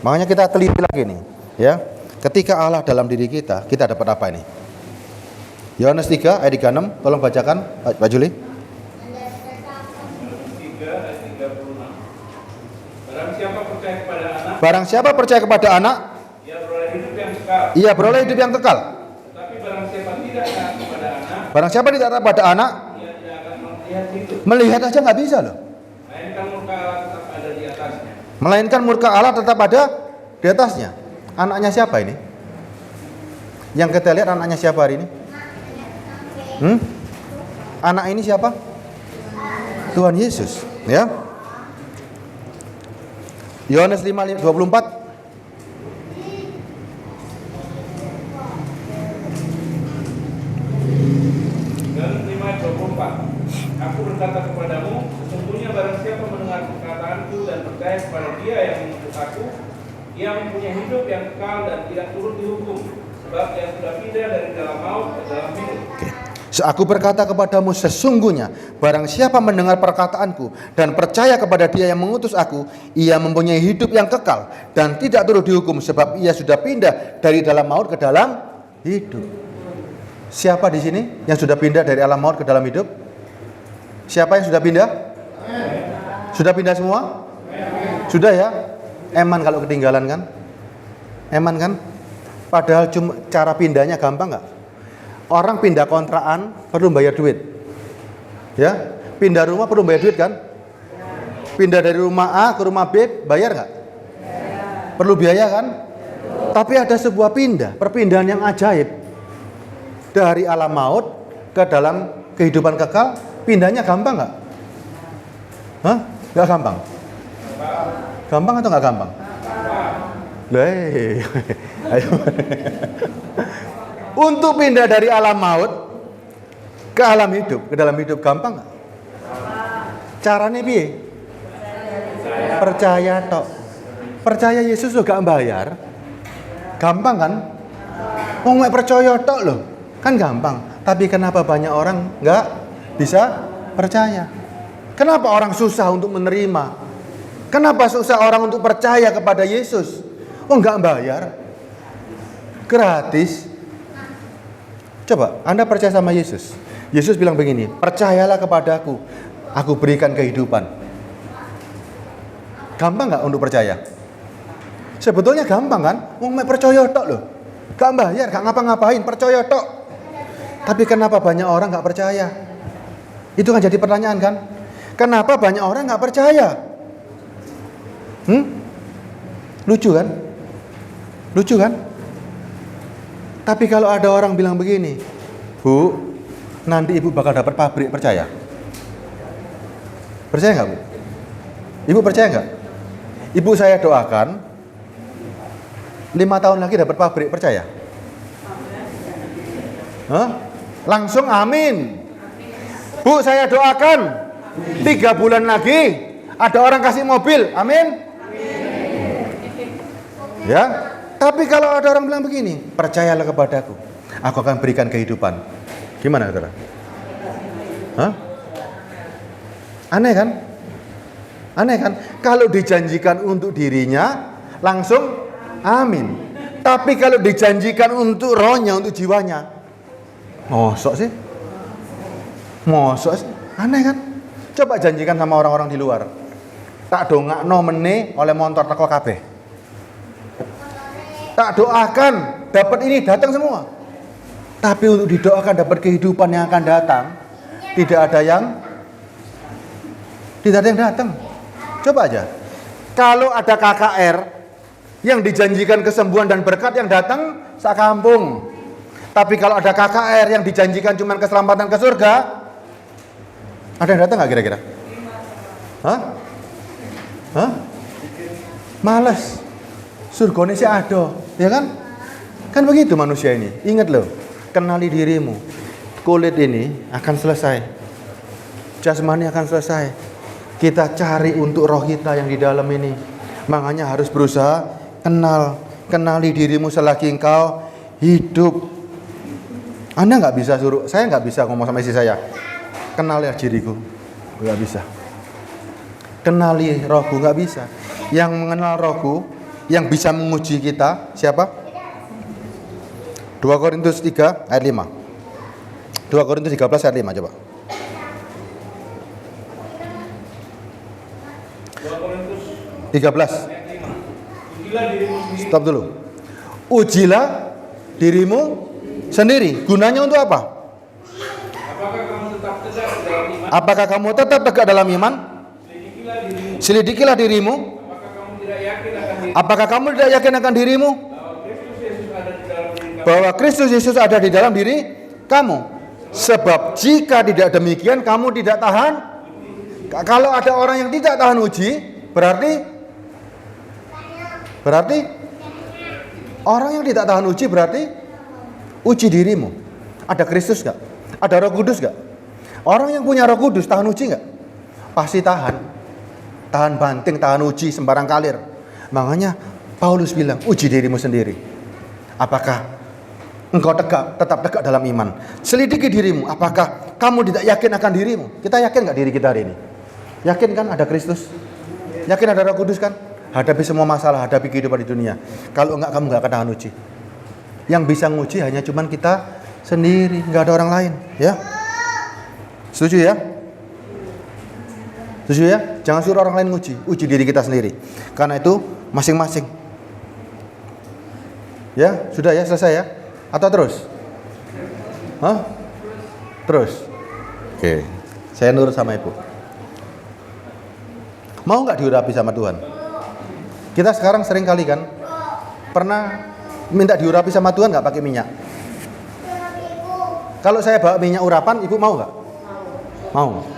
Makanya kita teliti lagi nih, ya. Ketika Allah dalam diri kita, kita dapat apa ini? Yohanes 3 ayat 36, tolong bacakan Pak Juli. 3 ayat 36. Barang siapa percaya kepada anak, ia beroleh hidup yang kekal. Ia beroleh hidup yang kekal. Tapi barang siapa tidak taat kepada anak, Barang siapa tidak taat pada anak, ia tidak akan melihat hidup. melihat aja nggak bisa loh. Melainkan murka Allah tetap ada di atasnya. Melainkan murka Allah tetap ada di atasnya. Anaknya siapa ini? Yang kita lihat anaknya siapa hari ini? Anak ini siapa? Tuhan Yesus, ya. Yohanes 5:24. Aku berkata kepadamu, sesungguhnya barang siapa mendengar perkataanku dan percaya kepada Dia yang mengutus aku, ia mempunyai hidup yang kekal dan tidak turut dihukum, sebab ia sudah pindah dari dalam maut ke dalam hidup. Aku berkata kepadamu, sesungguhnya barang siapa mendengar perkataanku dan percaya kepada Dia yang mengutus aku, ia mempunyai hidup yang kekal dan tidak turut dihukum, sebab ia sudah pindah dari dalam maut ke dalam hidup. Siapa di sini yang sudah pindah dari alam maut ke dalam hidup? Siapa yang sudah pindah? Sudah pindah semua? Sudah ya? Eman kalau ketinggalan kan? Eman kan? Padahal cuma cara pindahnya gampang nggak? Orang pindah kontrakan perlu bayar duit, ya. Pindah rumah perlu bayar duit kan? Pindah dari rumah A ke rumah B bayar nggak? Perlu biaya kan? Tapi ada sebuah perpindahan yang ajaib dari alam maut ke dalam kehidupan kekal. Pindahnya gampang nggak? Hah? Nggak gampang? Gampang atau nggak gampang? Ayo. Untuk pindah dari alam maut ke alam hidup, ke dalam hidup gampang nggak? Caranya piye? Percaya tok. Percaya Yesus juga gak bayar. Gampang kan? Wong mek percaya tok loh. Kan gampang. Tapi kenapa banyak orang nggak bisa percaya? Kenapa orang susah untuk menerima? Kenapa susah orang untuk percaya kepada Yesus? Oh nggak bayar, gratis. Coba Anda percaya sama Yesus. Yesus bilang begini, percayalah kepadaku, aku berikan kehidupan. Gampang nggak untuk percaya? Sebetulnya gampang kan? Wong mek percaya tok loh, gak bayar, gak ngapa-ngapain, percaya tok. Tapi kenapa banyak orang gak percaya? Itu kan jadi pertanyaan kan? Kenapa banyak orang gak percaya? Lucu kan? Lucu kan? Tapi kalau ada orang bilang begini, Bu, nanti ibu bakal dapat pabrik, percaya? Percaya nggak Bu? Ibu percaya nggak? Ibu saya doakan 5 tahun lagi dapat pabrik, percaya? Hah? Langsung amin. Bu, saya doakan 3 bulan lagi ada orang kasih mobil, amin. Ya. Tapi kalau ada orang bilang begini, percayalah kepadaku, aku akan berikan kehidupan. Gimana saudara? Hah? Aneh kan? Aneh kan? Kalau dijanjikan untuk dirinya, langsung amin. Tapi kalau dijanjikan untuk rohnya, untuk jiwanya, mosok sih? Mosok sih? Aneh kan? Coba janjikan sama orang-orang di luar. Tak dongakno meneh oleh motor teko kabeh. Tak doakan dapat ini datang semua. Tapi untuk didoakan dapat kehidupan yang akan datang, tidak ada yang datang. Coba aja. Kalau ada KKR yang dijanjikan kesembuhan dan berkat yang datang sak kampung. Tapi kalau ada KKR yang dijanjikan cuma keselamatan ke surga, ada yang datang nggak kira-kira? Hah? Hah? Males. Surganya sih ada, ya kan? Kan begitu manusia ini. Ingat loh, kenali dirimu. Kulit ini akan selesai, jasmani akan selesai. Kita cari untuk roh kita yang di dalam ini. Makanya harus berusaha kenali dirimu selagi engkau hidup. Anda nggak bisa suruh, saya nggak bisa ngomong sama istri saya, kenali diriku, nggak bisa. Kenali rohku, nggak bisa. Yang mengenal rohku, yang bisa menguji kita siapa? 2 Korintus 3 ayat 5. 2 Korintus 13 ayat 5 coba. 2 Korintus 13. Ujilah dirimu sendiri. Stop dulu. Ujilah dirimu sendiri. Gunanya untuk apa? Apakah kamu tetap tegak dalam iman? Apakah kamu tetap tegak dalam iman? Selidikilah dirimu. Selidikilah dirimu. Apakah kamu tidak yakin akan diri? Apakah kamu tidak yakin akan dirimu? Bahwa Kristus Yesus ada di dalam diri kamu. Sebab jika tidak demikian kamu tidak tahan. Kalau ada orang yang tidak tahan uji, berarti orang yang tidak tahan uji berarti uji dirimu. Ada Kristus gak? Ada Roh Kudus gak? Orang yang punya Roh Kudus tahan uji nggak? Pasti tahan. Tahan banting, tahan uji sembarang kalir. Makanya Paulus bilang, uji dirimu sendiri. Apakah engkau tetap tegak dalam iman? Selidiki dirimu, apakah kamu tidak yakin akan dirimu? Kita yakin nggak diri kita hari ini? Yakin kan ada Kristus? Yakin ada Roh Kudus kan? Hadapi semua masalah, hadapi kehidupan di dunia. Kalau enggak, kamu enggak akan tahan uji. Yang bisa nguji hanya cuman kita sendiri, enggak ada orang lain, ya. Setuju ya? Setuju ya? Jangan suruh orang lain nguji, uji diri kita sendiri. Karena itu masing-masing. Ya, sudah ya, selesai ya? Atau terus? Hah? Terus? Oke, saya nurut sama ibu. Mau nggak diurapi sama Tuhan? Kita sekarang sering kali kan pernah minta diurapi sama Tuhan nggak pakai minyak? Kalau saya bawa minyak urapan, ibu mau nggak? Mau.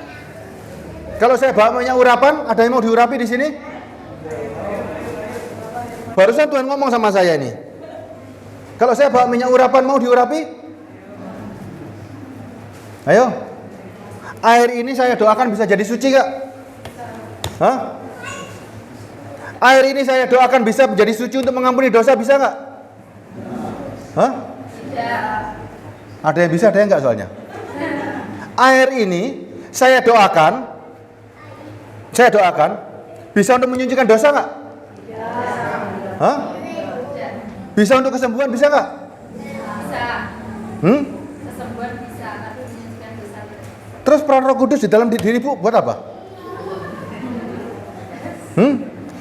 Kalau saya bawa minyak urapan, ada yang mau diurapi di sini? Barusan Tuhan ngomong sama saya ini. Kalau saya bawa minyak urapan, mau diurapi? Ayo. Air ini saya doakan bisa jadi suci nggak? Hah? Air ini saya doakan bisa menjadi suci untuk mengampuni dosa, bisa nggak? Hah? Ada yang bisa, ada yang nggak soalnya. Air ini saya doakan bisa untuk menyucikan dosa nggak? Hah? Bisa untuk kesembuhan, bisa nggak? Bisa. Kesembuhan bisa, tapi menyucikan dosa. Terus peran Roh Kudus di dalam dirimu buat apa?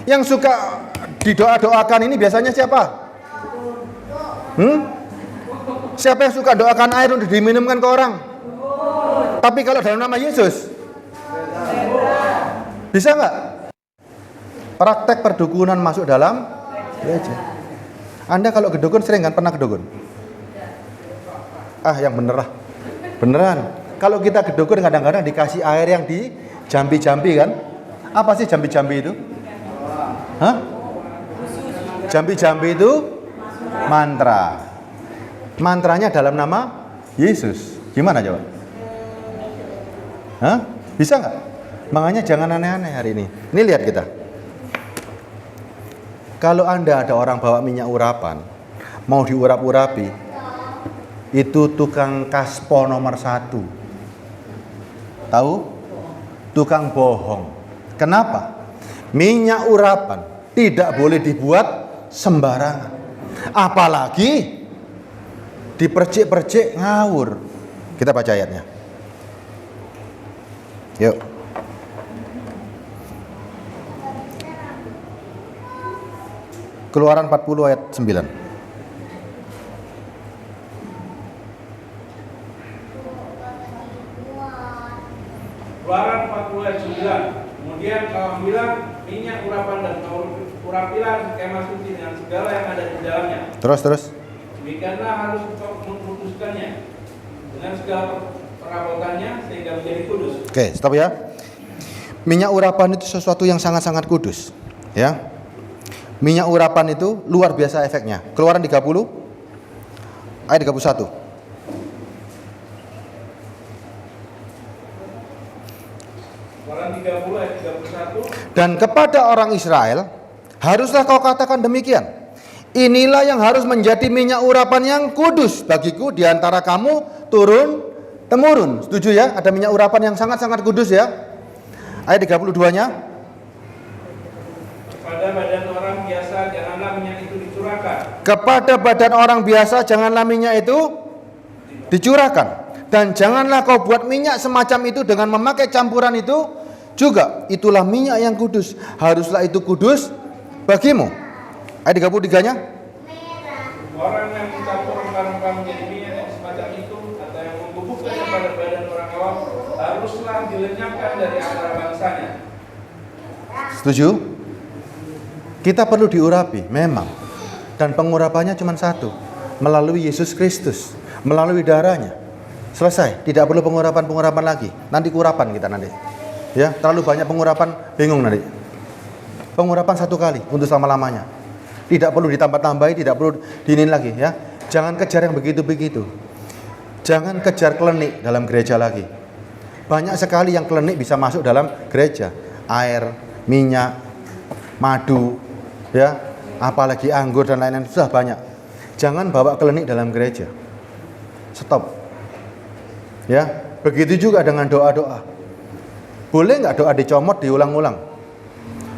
Yang suka didoa-doakan ini biasanya siapa? Siapa yang suka doakan air untuk diminumkan ke orang? Tapi kalau dalam nama Yesus, bisa nggak? Praktek perdukunan masuk dalam gereja. Anda kalau ke dukun sering kan? Pernah ke dukun? Ah, yang bener lah. Beneran. Kalau kita ke dukun kadang-kadang dikasih air yang di jambi-jambi kan? Apa sih jambi-jambi itu? Hah? Jambi-jambi itu mantra. Mantranya dalam nama Yesus. Gimana coba? Hah? Bisa nggak? Makanya jangan aneh-aneh hari ini. Ini lihat kita. Kalau Anda ada orang bawa minyak urapan, mau diurap-urapi, itu tukang kaspo nomor 1. Tahu? Tukang bohong. Kenapa? Minyak urapan tidak boleh dibuat sembarangan. Apalagi dipercik-percik ngawur. Kita baca ayatnya. Yuk. Keluaran 40 ayat 9. Keluaran 40 ayat 9. Kemudian kau bilang minyak urapan dan kau urapilah kemah suci dengan segala yang ada di dalamnya. Terus. Demikianlah harus kau mengkuduskannya dengan segala perabotannya sehingga menjadi kudus. Oke, stop ya. Minyak urapan itu sesuatu yang sangat-sangat kudus, ya. Minyak urapan itu luar biasa efeknya. Keluaran 30 ayat 31. Keluaran 30 ayat 31. Dan kepada orang Israel haruslah kau katakan demikian. Inilah yang harus menjadi minyak urapan yang kudus bagiku di antara kamu turun temurun. Setuju ya? Ada minyak urapan yang sangat-sangat kudus ya. Ayat 32-nya. Pada badan orang biasa janganlah minyak itu dicurahkan. Kepada badan orang biasa janganlah minyak itu dicurahkan. Dan janganlah kau buat minyak semacam itu dengan memakai campuran itu juga. Itulah minyak yang kudus. Haruslah itu kudus bagimu. Ayat 33-nya. Orang yang mencampur rempah-rempah menjadi minyak yang semacam itu atau yang membubukkannya pada badan orang awam haruslah dilenyapkan dari antara bangsanya. Setuju? Kita perlu diurapi, memang. Dan pengurapannya cuma satu, melalui Yesus Kristus, melalui darahnya. Selesai, tidak perlu pengurapan lagi. Nanti kurapan kita nanti. Ya, terlalu banyak pengurapan, bingung nanti. Pengurapan satu kali untuk selama-lamanya. Tidak perlu ditambah-tambahi, tidak perlu diinin lagi ya. Jangan kejar yang begitu-begitu. Jangan kejar klenik dalam gereja lagi. Banyak sekali yang klinik bisa masuk dalam gereja. Air, minyak, madu, ya, apalagi anggur dan lain-lain, sudah banyak. Jangan bawa klinik dalam gereja. Stop. Ya, begitu juga dengan doa-doa. Boleh nggak doa dicomot, diulang-ulang?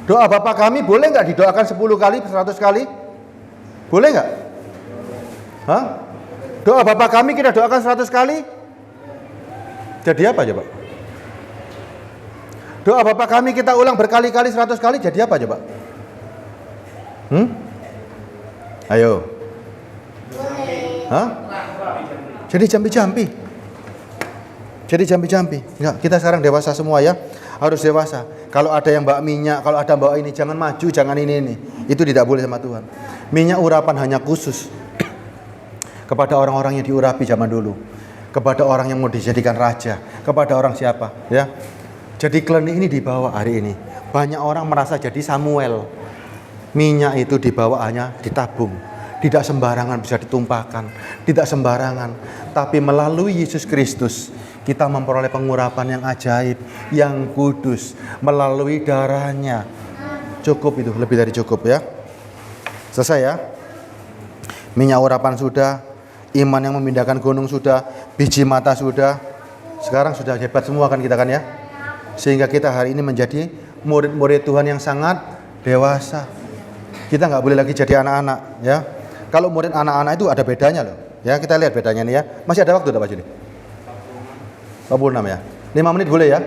Doa Bapa kami boleh nggak didoakan 10 kali, 100 kali? Boleh nggak? Hah? Doa Bapa kami kita doakan 100 kali? Jadi apa coba? Doa Bapa kami kita ulang berkali-kali 100 kali, jadi apa coba? Ayo. Hah? Jadi jampi-jampi. Jadi jampi-jampi. Enggak, kita sekarang dewasa semua ya. Harus dewasa. Kalau ada yang bawa minyak, kalau ada bawa ini, jangan maju, jangan ini. Itu tidak boleh sama Tuhan. Minyak urapan hanya khusus kepada orang-orang yang diurapi zaman dulu. Kepada orang yang mau dijadikan raja. Kepada orang siapa, ya. Jadi klinik ini dibawa hari ini. Banyak orang merasa jadi Samuel. Minyak itu dibawa hanya ditabung. Tidak sembarangan bisa ditumpahkan. Tidak sembarangan. Tapi melalui Yesus Kristus, kita memperoleh pengurapan yang ajaib, yang kudus. Melalui darahnya. Cukup itu, lebih dari cukup ya. Selesai ya. Minyak urapan sudah. Iman yang memindahkan gunung sudah. Biji mata sudah. Sekarang sudah hebat semua kan kita kan ya. Sehingga kita hari ini menjadi murid-murid Tuhan yang sangat dewasa. Kita nggak boleh lagi jadi anak-anak ya. Kalau murid anak-anak itu ada bedanya loh. Ya, kita lihat bedanya nih ya. Masih ada waktu Pak Juli? 46 ya. 5 menit boleh ya?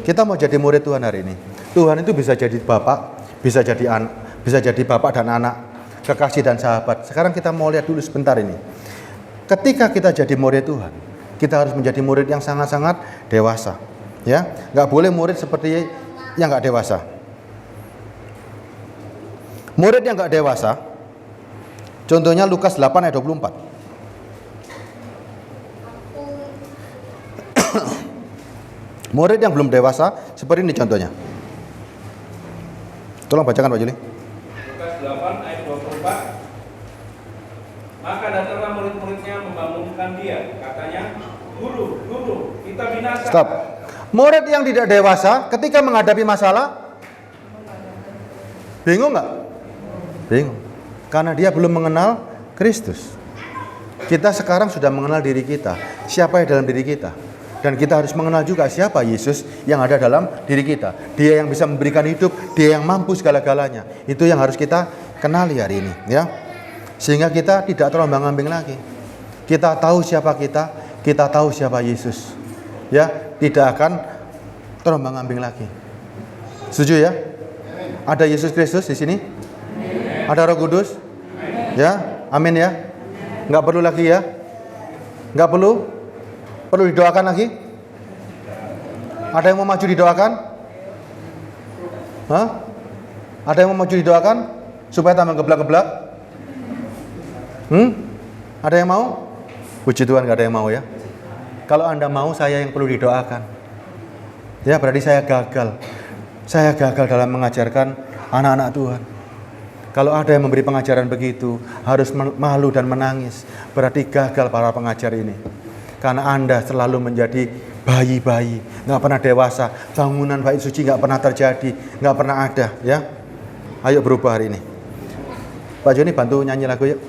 Kita mau jadi murid Tuhan hari ini. Tuhan itu bisa jadi bapak, bisa jadi anak, bisa jadi bapak dan anak, kekasih dan sahabat. Sekarang kita mau lihat dulu sebentar ini. Ketika kita jadi murid Tuhan, kita harus menjadi murid yang sangat-sangat dewasa. Ya, nggak boleh murid seperti yang nggak dewasa. Murid yang nggak dewasa, contohnya Lukas 8 ayat 24. Murid yang belum dewasa seperti ini contohnya. Tolong bacakan Pak Juli. Lukas 8 ayat 24. Maka datanglah murid-muridnya membangunkan dia. Katanya, Guru, kita binasa. Stop. Murid yang tidak dewasa ketika menghadapi masalah bingung nggak? Bingung. Karena dia belum mengenal Kristus. Kita sekarang sudah mengenal diri kita. Siapa yang dalam diri kita? Dan kita harus mengenal juga siapa Yesus yang ada dalam diri kita. Dia yang bisa memberikan hidup, dia yang mampu segala-galanya. Itu yang harus kita kenali hari ini, ya. Sehingga kita tidak terombang-ambing lagi. Kita tahu siapa kita tahu siapa Yesus. Ya, tidak akan terombang-ambing lagi. Setuju ya? Ada Yesus Kristus di sini? Ada Roh Kudus? Ya, amin ya. Nggak perlu lagi ya? Nggak perlu? Perlu didoakan lagi? Ada yang mau maju didoakan? Hah? Ada yang mau maju didoakan? Supaya tambah geblak-geblak? Ada yang mau? Puji Tuhan nggak ada yang mau ya. Kalau Anda mau, saya yang perlu didoakan. Ya, berarti saya gagal. Saya gagal dalam mengajarkan anak-anak Tuhan. Kalau ada yang memberi pengajaran begitu, harus malu dan menangis. Berarti gagal para pengajar ini. Karena Anda selalu menjadi bayi-bayi, nggak pernah dewasa. Bangunan bait suci nggak pernah terjadi, nggak pernah ada. Ya, ayo berubah hari ini. Pak Joni bantu nyanyi lagu yuk.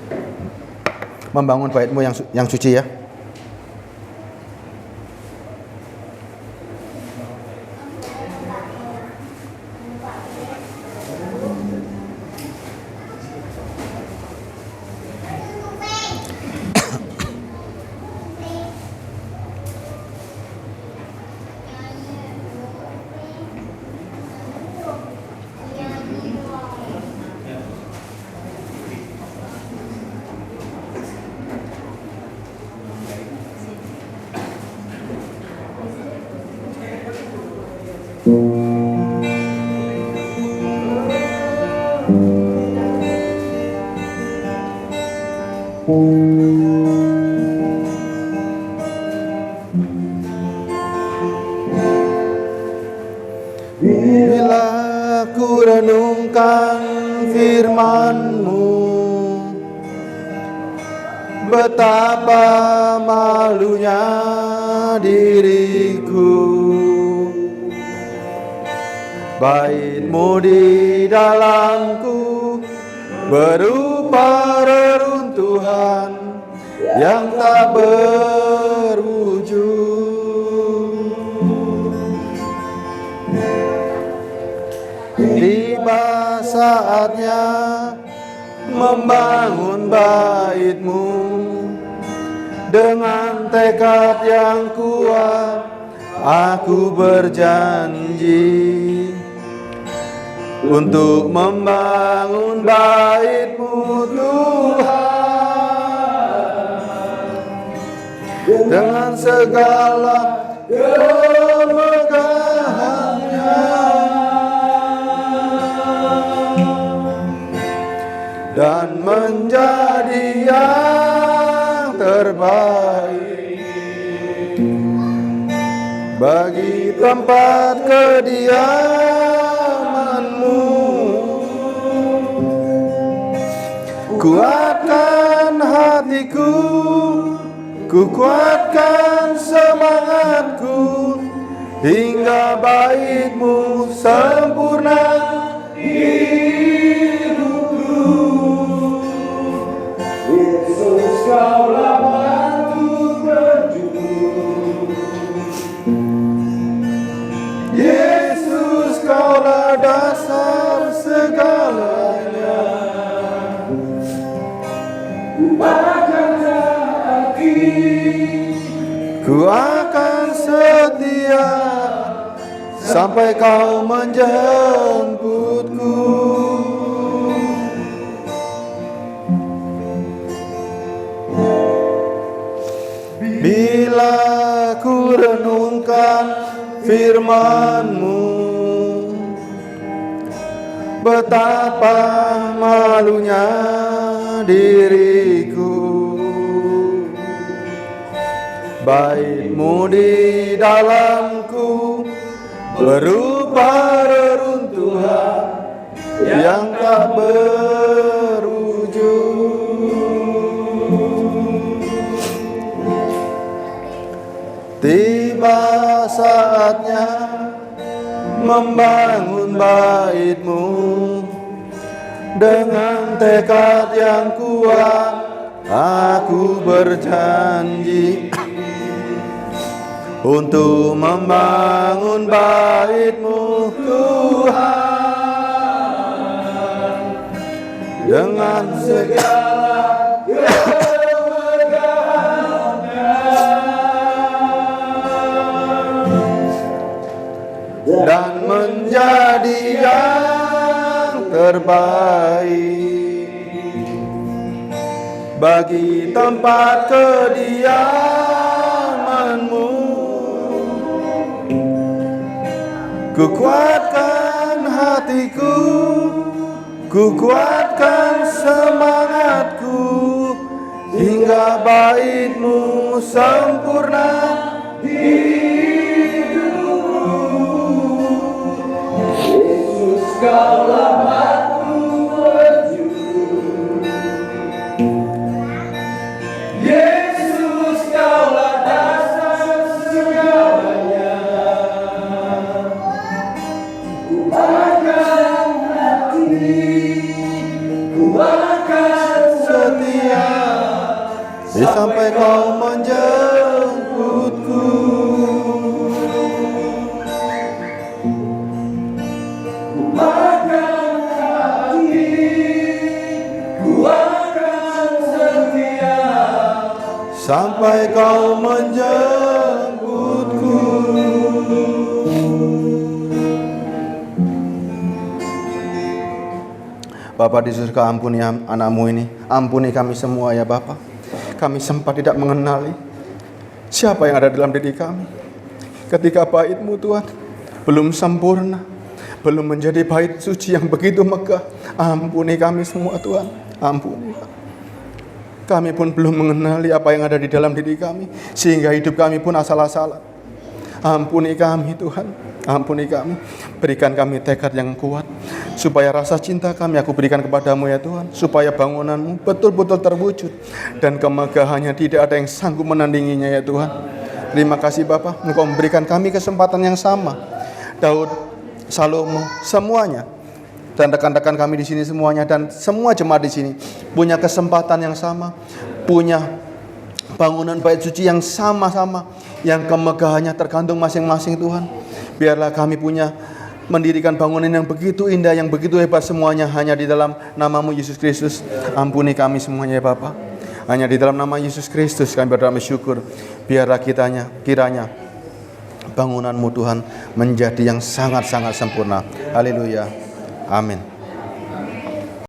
Membangun baitmu yang suci ya. Bila ku renungkan firman-Mu, betapa malunya diriku. Bait-Mu di dalamku berupa reruntuhan yang tak berujung. Tiba saatnya membangun bait-Mu dengan tekad yang kuat. Aku berjanji untuk membangun bait-Mu Tuhan dengan segala kemegahannya dan menjadi yang terbaik bagi tempat kediaman-Mu. Kuatkan hatiku, kukuatkan semangatku, hingga bait-Mu sempurna hidupku. Yesus, Kaulah batu penjuru, Yesus, Kaulah dasar segalanya. Ku akan setia sampai Kau menjemputku. Bila ku renungkan firman-Mu, betapa malunya diriku. Bait-Mu di dalamku berupa reruntuhan yang tak berujung. Tiba saatnya membangun bait-Mu dengan tekad yang kuat. Aku berjanji untuk membangun bait-Mu Tuhan dengan segala kemegahannya dan menjadi yang terbaik bagi tempat kediaman-Mu. Kukuatkan hatiku, kukuatkan semangatku, hingga bait-Mu sempurna hidupku. Yesus, Kaulah batu penjuru, Yesus, Kaulah dasar segalanya. Ku akan hati, ku akan setia sampai Kau menjemputku. Ku akan hati, ku akan setia sampai Kau menjemputku. Bapa di surga, ampuni anak-Mu ini, ampuni kami semua ya Bapa. Kami sempat tidak mengenali siapa yang ada dalam diri kami. Ketika bait-Mu Tuhan belum sempurna, belum menjadi bait suci yang begitu megah. Ampuni kami semua Tuhan, ampuni. Kami pun belum mengenali apa yang ada di dalam diri kami, sehingga hidup kami pun asal-asalan. Ampuni kami Tuhan, Ampuni kami, berikan kami tekad yang kuat, supaya rasa cinta kami aku berikan kepadamu ya Tuhan, supaya bangunanmu betul-betul terwujud, dan kemegahannya tidak ada yang sanggup menandinginya ya Tuhan. Terima kasih Bapa, Engkau memberikan kami kesempatan yang sama. Daud, Salomo, semuanya, dan rekan-rekan kami di sini semuanya, dan semua jemaat di sini punya kesempatan yang sama, punya bangunan bait suci yang sama-sama, yang kemegahannya tergantung masing-masing Tuhan. Biarlah kami punya mendirikan bangunan yang begitu indah, yang begitu hebat, semuanya hanya di dalam namamu Yesus Kristus. Ampuni kami semuanya ya Bapa. Hanya di dalam nama Yesus Kristus kami berdoa bersyukur. Biarlah kiranya bangunanmu Tuhan menjadi yang sangat-sangat sempurna. Haleluya. Amin.